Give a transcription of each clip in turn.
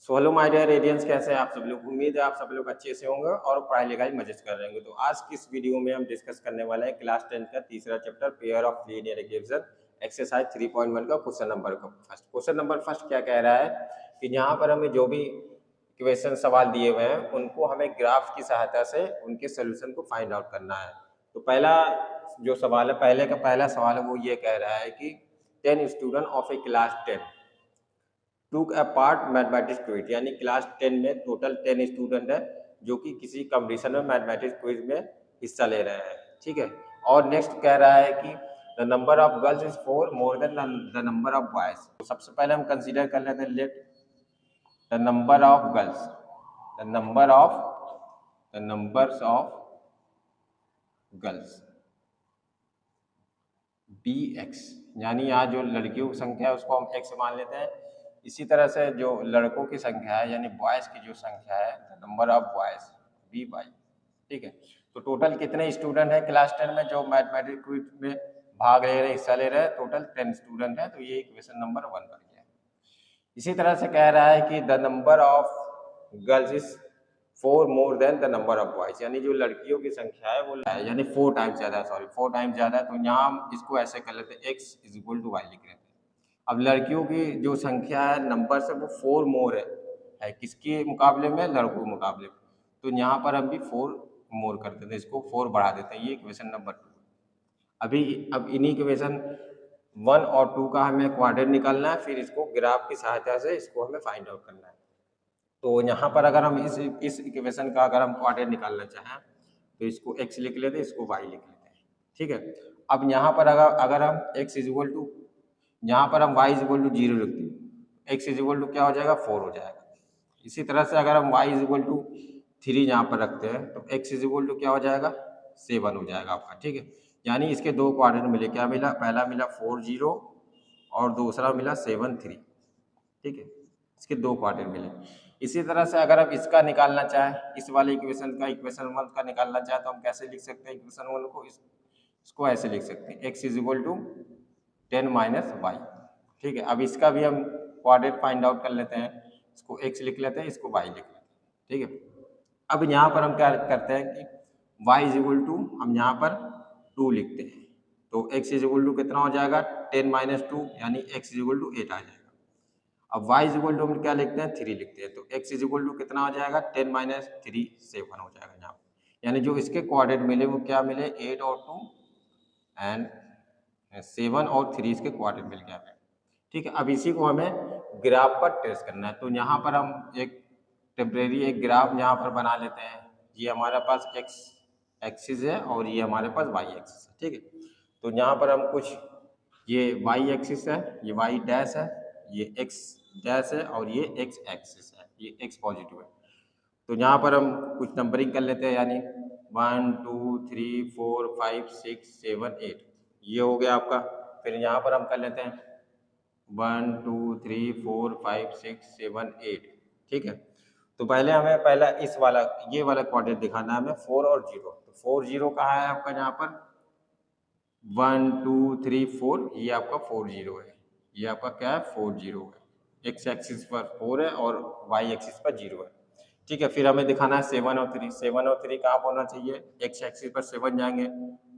So hello my dear radiance, कैसे हैं आप सब लोग। उम्मीद है आप सब लोग अच्छे से होंगे और पढ़ाई लिखाई मजे से कर रहे होंगे। तो आज की इस वीडियो में हम डिस्कस करने वाले हैं क्लास 10 का तीसरा chapter pair of linear equation exercise 3.1 का क्वेश्चन नंबर का फर्स्ट। क्वेश्चन नंबर फर्स्ट क्या कह रहा है कि यहाँ पर हमें जो भी इक्वेशन सवाल दिए हुए हैं उनको हमें ग्राफ की सहायता से उनके सोल्यूशन को फाइंड आउट करना है। तो पहला जो सवाल है, पहला सवाल है वो ये कह रहा है कि 10 स्टूडेंट ऑफ ए क्लास 10 टूक अ पार्ट मैथमेटिक्स क्विज, यानी क्लास 10 में टोटल 10 स्टूडेंट है जो कि किसी कंपटीशन में मैथमेटिक्स क्विज में हिस्सा ले रहे हैं। ठीक है। और नेक्स्ट कह रहा है कि the number of girls is 4 more than the number of boys. तो सबसे पहले हम कंसीडर कर लेते हैं let the number of girls, the numbers of girls be x, यानी यहाँ जो लड़कियों की संख्या है उसको हम एक्स मान लेते हैं। इसी तरह से जो लड़कों की संख्या है यानी बॉयज़ की जो संख्या है the number of boys be y. ठीक है। तो टोटल कितने स्टूडेंट हैं क्लास 10 में जो मैथमेटिक्स क्विज में भाग ले रहे हिस्सा ले रहे हैं? टोटल 10 स्टूडेंट हैं। तो ये इक्वेशन नंबर 1 बन गया। इसी तरह से कह रहा है कि the number of girls is 4 more than the number of boys, यानी जो लड़कियों की संख्या है वो यानी 4 टाइम्स ज्यादा, 4 टाइम्स ज्यादा है। तो यहाँ हम इसको ऐसे कर लेते हैं x is equal to y लिख लेते हैं। अब लड़कियों की जो संख्या है नंबर से वो 4 मोर है किसके मुकाबले में? लड़कों के मुकाबले में। तो यहाँ पर हम भी 4 मोर कर देते हैं, इसको 4 बढ़ा देते हैं। ये इक्वेशन नंबर 2। अब इन्हीं इक्वेशन 1 और 2 का हमें क्वाड्रेंट निकालना है, फिर इसको ग्राफ की सहायता से इसको हमें फाइंड आउट करना है। तो यहाँ पर अगर हम इस इक्वेशन का अगर हम क्वाड्रेंट निकालना चाहें तो इसको x लिख लेते हैं, इसको y लिख लेते हैं। ठीक है। अब यहाँ पर अगर हम x इज इक्वल टू, यहाँ पर हम y इज इक्वल टू 0 लिखते हैं, x इज इक्वल टू क्या हो जाएगा? 4 हो जाएगा। इसी तरह से अगर हम y इज इक्वल टू 3 यहाँ पर रखते हैं तो x इज इक्वल टू क्या हो जाएगा? 7 हो जाएगा आपका। ठीक है। यानी इसके दो क्वाड्रेंट मिले, क्या मिला? पहला मिला 4 0 और दूसरा मिला 7 3। ठीक है। इसके दो क्वाड्रेंट मिले। इसी तरह से अगर आप इसका निकालना चाहें, इस वाले इक्वेशन का, इक्वेशन 1 का निकालना चाहें तो हम कैसे लिख सकते हैं इक्वेशन 1 को? इसको ऐसे लिख सकते हैं x is equal to 10 minus y. ठीक है। अब इसका भी हम क्वाड्रेंट फाइंड आउट कर लेते हैं, इसको x लिख लेते हैं, इसको y लिख लेते हैं। ठीक है। अब यहाँ पर हम क्या करते हैं कि y इज इक्वल टू हम यहाँ पर 2 लिखते हैं, तो x इज इक्वल टू कितना हो जाएगा? 10 माइनस 2, यानी x इज इक्वल टू 8 आ जाएगा। अब y इज इक्वल टू हम क्या लिखते हैं? 3 लिखते हैं, तो x इज इक्वल टू कितना हो जाएगा? 10 माइनस 3 7 हो जाएगा यहाँ। यानी जो इसके कोऑर्डिनेट मिले वो क्या मिले? 8 और 2 एंड 7 और 3 इसके कोऑर्डिनेट मिल गया हमें। ठीक है। अब इसी को हमें ग्राफ पर ट्रेस करना है। तो यहाँ पर हम एक टेम्परेरी एक ग्राफ यहाँ पर बना लेते हैं। ये हमारे पास x एक्सिस है और ये हमारे पास y एक्सिस है। ठीक है। तो यहाँ पर हम कुछ, ये y एक्सिस है, ये y डैश है, ये x डैश है और ये x एक्सिस है, ये x पॉजिटिव है। तो यहाँ पर हम कुछ नंबरिंग कर लेते हैं, यानी 1 2 3 4 5 6 7 8 ये हो गया आपका। फिर यहाँ पर हम कर लेते हैं 1 2 3 4 5 6 7 8। ठीक है। तो पहले हमें इस वाला ये वाला क्वाड्रेंट दिखाना है हमें, 4 और 0। तो 4 0 कहाँ है आपका? यहाँ पर 1 2 3 4, ये आपका 4 0 है। ये आपका क्या है? 4 0 है। x एक्सिस पर 4 है और y एक्सिस पर 0 है। ठीक है। फिर हमें दिखाना है 7 और 3। 7 और 3 कहाँ होना चाहिए? x एक्सिस पर 7 जाएंगे,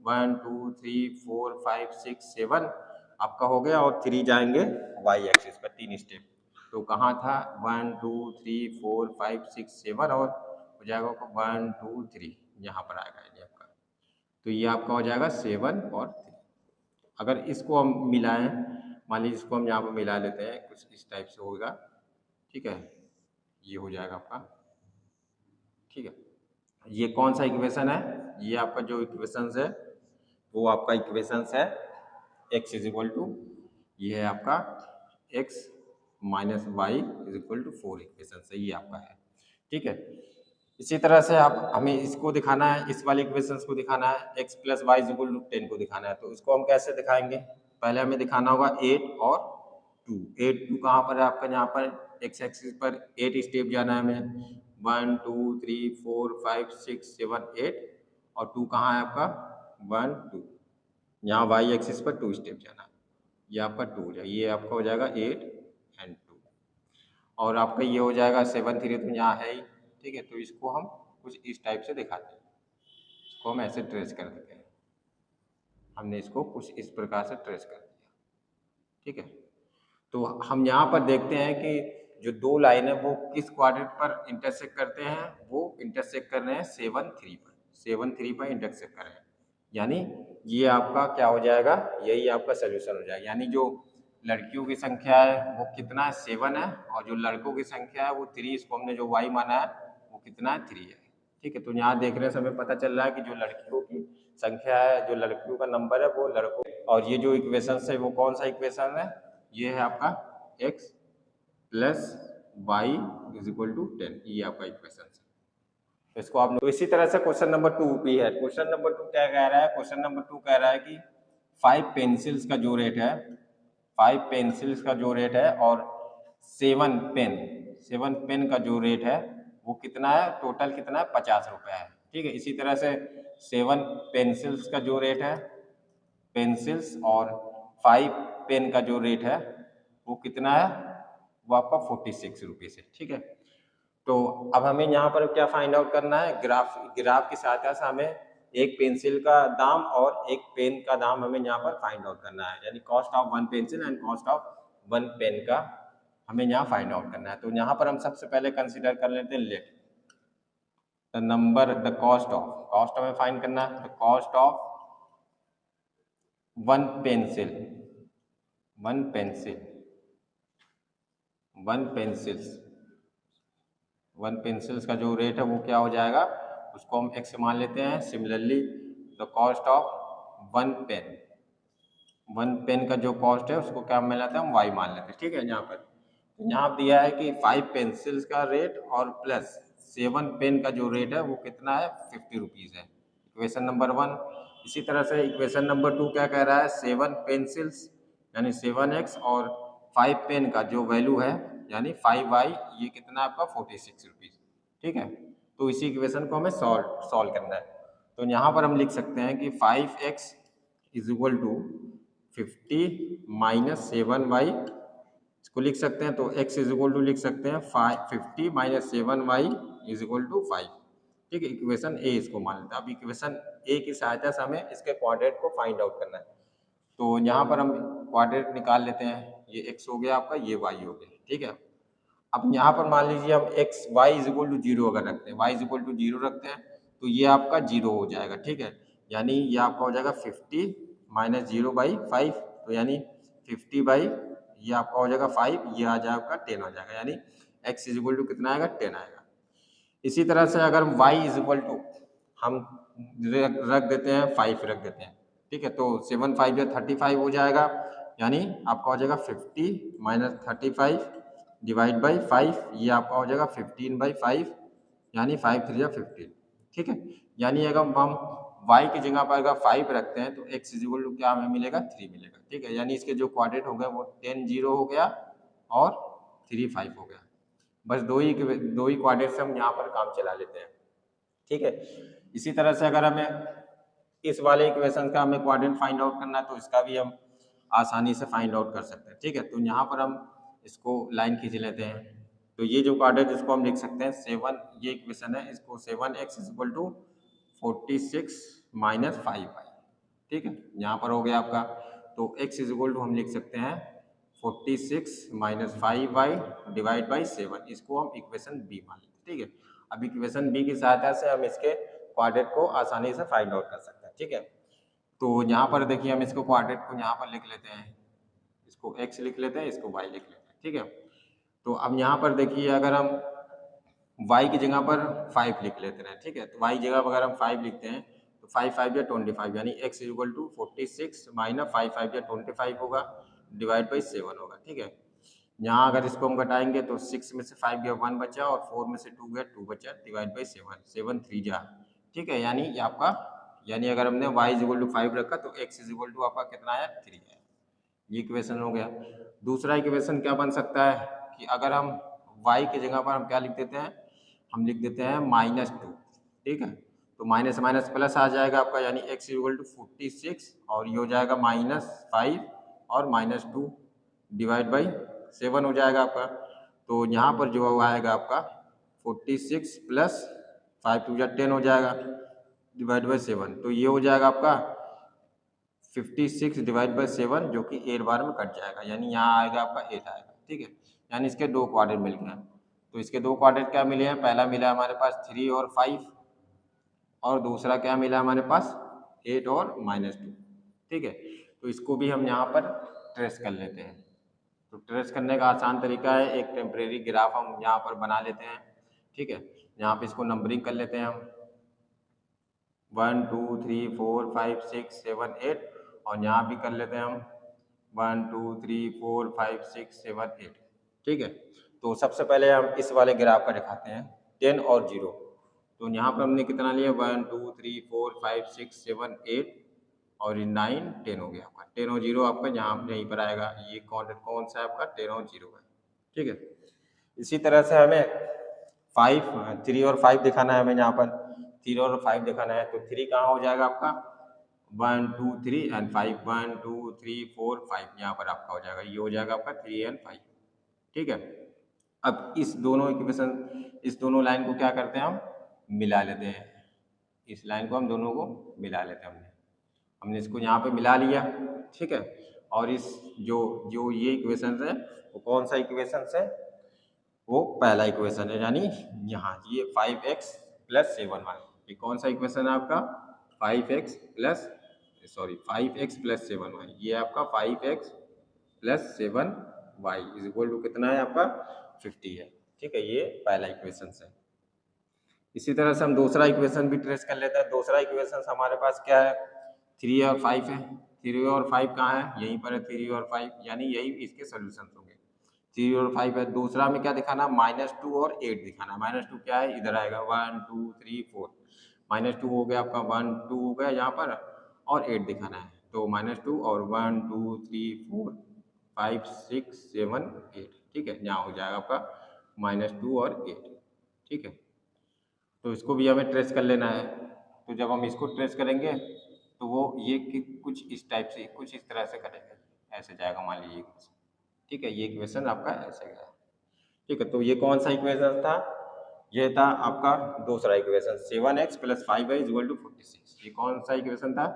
1 2 3 4 5 6 7 आपका हो गया, और 3 जाएंगे y एक्सिस पर 3 स्टेप। तो कहाँ था? 1 2 3 4 5 6 7 और हो जाएगा 1 2 3 यहाँ पर आएगा ये आपका। तो ये आपका हो जाएगा 7 और 3। अगर इसको हम मिलाएं, मान लीजिए इसको हम यहाँ पर मिला लेते हैं, कुछ इस टाइप से होगा। ठीक है। ये हो जाएगा आपका। ठीक है। ये कौन सा इक्वेशन है? ये आपका जो इक्वेशन है वो आपका इक्वेशन है x इज इक्वल टू, ये है आपका x minus y is equal to 4 equation से, ये आपका है। ठीक है। इसी तरह से आप हमें इसको दिखाना है, इस वाले इक्वेशंस को दिखाना है, x plus y is equal to 10 को दिखाना है। तो इसको हम कैसे दिखाएंगे? पहले हमें दिखाना होगा 8 और 2। 8 2 कहाँ पर है आपका? यहाँ पर x एक्सिस पर 8 स्टेप जाना है हमें, 1 2 3 4 5 6 7 8, और 2 कहाँ है आपका? 1 2, यहाँ y एक्सिस पर 2 स्टेप जाना है, ये आपका 2 हो जाएगा, ये आपका हो जाएगा 8 एंड 2। और आपका ये हो जाएगा 7 3 तो यहाँ है ही, ठीक है। तो इसको हम कुछ इस टाइप से दिखाते हैं, इसको हम ऐसे ट्रेस कर देते हैं, हमने इसको कुछ इस प्रकार से ट्रेस कर दिया, ठीक है। तो हम यहाँ पर देखते हैं कि जो दो लाइन है वो किस क्वाड्रेंट पर इंटरसेक्ट करते हैं, वो इंटरसेक्ट कर रहे हैं 7 3 पर, 7 3 पर इंटरसेक्ट कर रहे हैं, यानी ये आपका क्या हो जाएगा, यही आपका सोल्यूशन हो जाएगा। यानी जो लड़कियों की संख्या है वो कितना है, 7 है, और जो लड़कों की संख्या है वो 3, इसको हमने जो y माना है वो कितना है, 3 है, ठीक है। तो यहाँ देखने से हमें पता चल रहा है कि जो लड़कियों की संख्या है, जो लड़कियों का नंबर है वो लड़कों, और ये जो इक्वेशन है वो कौन सा इक्वेशन है, ये है आपका x plus y is equal to 10, ये आपका इक्वेशन है। तो इसको आपने, तो इसी तरह से क्वेश्चन नंबर 2 भी है। क्वेश्चन नंबर 2 क्या कह रहा है, क्वेश्चन नंबर 2 कह रहा है कि 5 पेंसिल्स का जो रेट है, 5 पेंसिल्स का जो रेट है और 7 पेन का जो रेट है वो कितना है, टोटल कितना है, 50 रुपये है, ठीक है। इसी तरह से 7 पेंसिल्स का जो रेट है, पेंसिल्स और 5 पेन का जो रेट है वो कितना है, वो आपका 46 रुपीज़ है, ठीक है। तो अब हमें यहाँ पर क्या फाइंड आउट करना है, ग्राफ की सहायता से हमें एक पेंसिल का दाम और एक पेन का दाम हमें यहाँ पर फाइंड आउट करना है, यानी cost of 1 pencil and cost of 1 pen का हमें यहाँ फाइंड आउट करना है। तो यहाँ पर हम सबसे पहले कंसीडर कर लेते हैं let the number, the cost of, cost हमें फाइंड करना है, the cost of 1 pencil, 1 pencil, 1 pencils, 1 pencils का जो रेट है वो क्या हो जाएगा, उसको हम x मान लेते हैं। Similarly the cost of 1 pen, 1 pen का जो कॉस्ट है उसको क्या मान लेते हैं, हम y मान लेते हैं, ठीक है। यहाँ पर तो यहाँ दिया है कि 5 पेंसिल्स का रेट और प्लस 7 पेन का जो रेट है वो कितना है, 50 रुपीज़ है, इक्वेशन नंबर 1। इसी तरह से इक्वेशन नंबर 2 क्या कह रहा है, 7 पेंसिल्स यानी 7x और 5 पेन का जो वैल्यू है यानी 5y, ये कितना है आपका 46 रुपीज़, ठीक है। तो इसी इक्वेशन को हमें सॉल्व करना है। तो यहाँ पर हम लिख सकते हैं कि 5x is equal to 50 minus 7y, इसको लिख सकते हैं। तो x इज इक्वल टू लिख सकते हैं 50 minus 7y is equal to 5, ठीक है। इक्वेशन ए इसको मान लेते हैं। अब इक्वेशन ए की सहायता से हमें इसके क्वाड्रेट को फाइंड आउट करना है। तो यहाँ पर हम क्वाड्रेट निकाल लेते हैं, ये x हो गया आपका, ये y हो गया, ठीक है। अब यहाँ पर मान लीजिए हम x y is equal to 0 अगर रखते हैं, y इज इक्वल टू 0 रखते हैं तो ये आपका 0 हो जाएगा, ठीक है। यानी ये आपका हो जाएगा 50 माइनस 0 बाई 5, तो यानी 50 बाई ये आपका हो जाएगा 5, ये आ जाएगा आपका 10 हो जाएगा, यानी x इज इक्वल टू कितना आएगा, 10 आएगा। इसी तरह से अगर y इज इक्वल टू हम रख देते हैं 5 रख देते हैं, ठीक है। तो 7 5 35 हो जाएगा, यानी आपका हो जाएगा 50 माइनस 35 डिवाइड बाई 5, ये आपका हो जाएगा 15 बाई 5, यानी 5 3 15, ठीक है। यानी अगर हम y की जगह पर अगर 5 रखते हैं तो x इज इक्वल टू क्या हमें मिलेगा, 3 मिलेगा, ठीक है। यानी इसके जो क्वाड्रेट हो गए वो 10 0 हो गया और 3 5 हो गया। बस दो ही क्वाड्रेट से हम यहाँ पर काम चला लेते हैं, ठीक है। इसी तरह से अगर हमें इस वाले इक्वेशन का हमें क्वाड्रेंट फाइंड आउट करना है तो इसका भी हम आसानी से फाइंड आउट कर सकते हैं, ठीक है। तो यहाँ पर हम इसको लाइन खींच लेते हैं। तो ये जो क्वाड्रेंट इसको हम लिख सकते हैं 7, ये इक्वेशन है, इसको 7x is equal to 46 minus 5y, ठीक है। यहाँ पर हो गया आपका, तो x इज इक्वल टू हम लिख सकते हैं 46 माइनस 5y डिवाइड बाई 7, इसको हम इक्वेशन बी मान लेते हैं, ठीक है। अब इक्वेशन बी की सहायता से हम इसके क्वाड्रेट को आसानी से फाइंड आउट कर सकते हैं, ठीक है। तो यहाँ पर देखिए हम इसको क्वाड्रेट को यहाँ पर लिख लेते हैं, इसको x लिख लेते हैं, इसको y लिख लेते हैं, ठीक है। तो अब यहाँ पर देखिए अगर हम y की जगह पर 5 लिख लेते हैं, ठीक है। तो y जगह पर अगर हम 5 लिखते हैं तो 5 5 या 25, यानी x is equal to 46 minus 5 5 या 25 होगा डिवाइड बाई 7 होगा, ठीक है। यहाँ अगर इसको हम घटाएंगे तो 6 में से 5 गया 1 बचा और 4 में से 2 गया 2 बचा, डिवाइड बाई 7, 7 3 जा, ठीक है। यानी ये आपका, यानी अगर हमने y इज इक्वल टू 5 रखा तो x इज इक्वल टू आपका कितना आया, 3 है। ये इक्वेशन हो गया। दूसरा इक्वेशन क्या बन सकता है कि अगर हम y की जगह पर हम क्या लिख देते हैं, हम लिख देते हैं -2, ठीक है। तो माइनस माइनस प्लस आ जाएगा आपका, यानी x इक्वल टू 46 और ये हो जाएगा -5 और -2 डिवाइड बाई 7 हो जाएगा आपका। तो यहाँ पर जो आएगा आपका 46 प्लस 5 टू 10 हो जाएगा डिवाइड बाई 7, तो ये हो जाएगा आपका 56 डिवाइड बाई 7 जो कि 8 बार में कट जाएगा, यानी यहाँ आएगा आपका 8 आएगा। ठीक है, यानी इसके दो क्वाड्रेंट मिल गए हैं। तो इसके दो क्वाड्रेंट क्या मिले हैं, पहला मिला हमारे पास 3 और 5 और दूसरा क्या मिला हमारे पास 8 और -2। ठीक है, तो इसको भी हम यहाँ पर ट्रेस कर लेते हैं। तो ट्रेस करने का आसान तरीका है, एक टेम्परेरी ग्राफ हम यहाँ पर बना लेते हैं। ठीक है, यहाँ पे इसको नंबरिंग कर लेते हैं हम 1 2 3 4 5 6 7 8 और यहाँ भी कर लेते हैं हम 1 2 3 4 5 6 7 8। ठीक है, तो सबसे पहले हम इस वाले ग्राफ का दिखाते हैं 10 और 0। तो यहाँ पर हमने कितना लिया 1 2 3 4 5 6 7 8 और 9 10 हो गया आपका। 10 और 0 आपका यहाँ यहीं पर आएगा, ये कौन सा है आपका 10 और 0 है। ठीक है, इसी तरह से हमें 3 और 5 दिखाना है, हमें यहाँ पर 3 और 5 दिखाना है। तो 3 कहाँ हो जाएगा आपका 1 2 3 एंड 5, 1 2 3 4 5 यहाँ पर आपका हो जाएगा, ये हो जाएगा आपका 3 एंड 5। ठीक है, अब इस दोनों इक्वेशन, इस दोनों लाइन को क्या करते हैं हम मिला लेते हैं। इस लाइन को हम दोनों को मिला लेते हैं, हमने इसको यहाँ पे मिला लिया। ठीक है, और इस जो जो ये इक्वेशन है वो कौन सा इक्वेशन है, वो पहला इक्वेशन है, यानी यहाँ ये 5x प्लस 7y, ये कौन सा इक्वेशन है आपका 5x प्लस 7y, ये आपका 5x plus 7y is equal to कितना है आपका 50 है। ठीक है, ये पहला इक्वेशन है। इसी तरह से हम दूसरा इक्वेशन भी ट्रेस कर लेते हैं। दूसरा इक्वेशन हमारे पास क्या है 3 और 5 है। 3 और 5 कहाँ है, यहीं पर है 3 और 5, यानी यही इसके सोल्यूशन होंगे। 3 और 5 है। दूसरा में क्या दिखाना -2 और 8 दिखाना। -2 क्या है, इधर आएगा 1 2 3 4, -2 हो गया आपका 1 2 हो गया यहाँ पर और 8 दिखाना है। तो -2 और 1 2 3 4 5 6 7 8। ठीक है, यहाँ हो जाएगा आपका -2 और 8। ठीक है, तो इसको भी हमें ट्रेस कर लेना है। तो जब हम इसको ट्रेस करेंगे तो वो ये कुछ इस टाइप से, कुछ इस तरह से करेंगे, ऐसे जाएगा मान लीजिए। ठीक है, ये इक्वेशन आपका ऐसे गया। ठीक है, तो ये कौन सा इक्वेशन था, ये था आपका दूसरा equation 7x plus 5y is equal to 46। ये कौन सा इक्वेशन था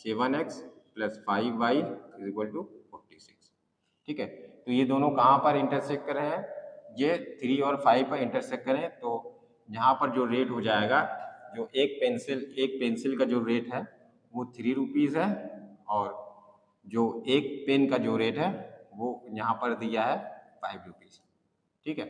7x plus 5y is equal to 46। ठीक है, तो ये दोनों कहाँ पर इंटरसेक्ट कर रहे हैं, ये 3 और 5 पर इंटरसेक्ट करें। तो यहाँ पर जो रेट हो जाएगा, जो एक पेंसिल का जो रेट है वो 3 रुपीज़ है और जो एक पेन का जो रेट है वो यहाँ पर दिया है 5 रुपीज़। ठीक है,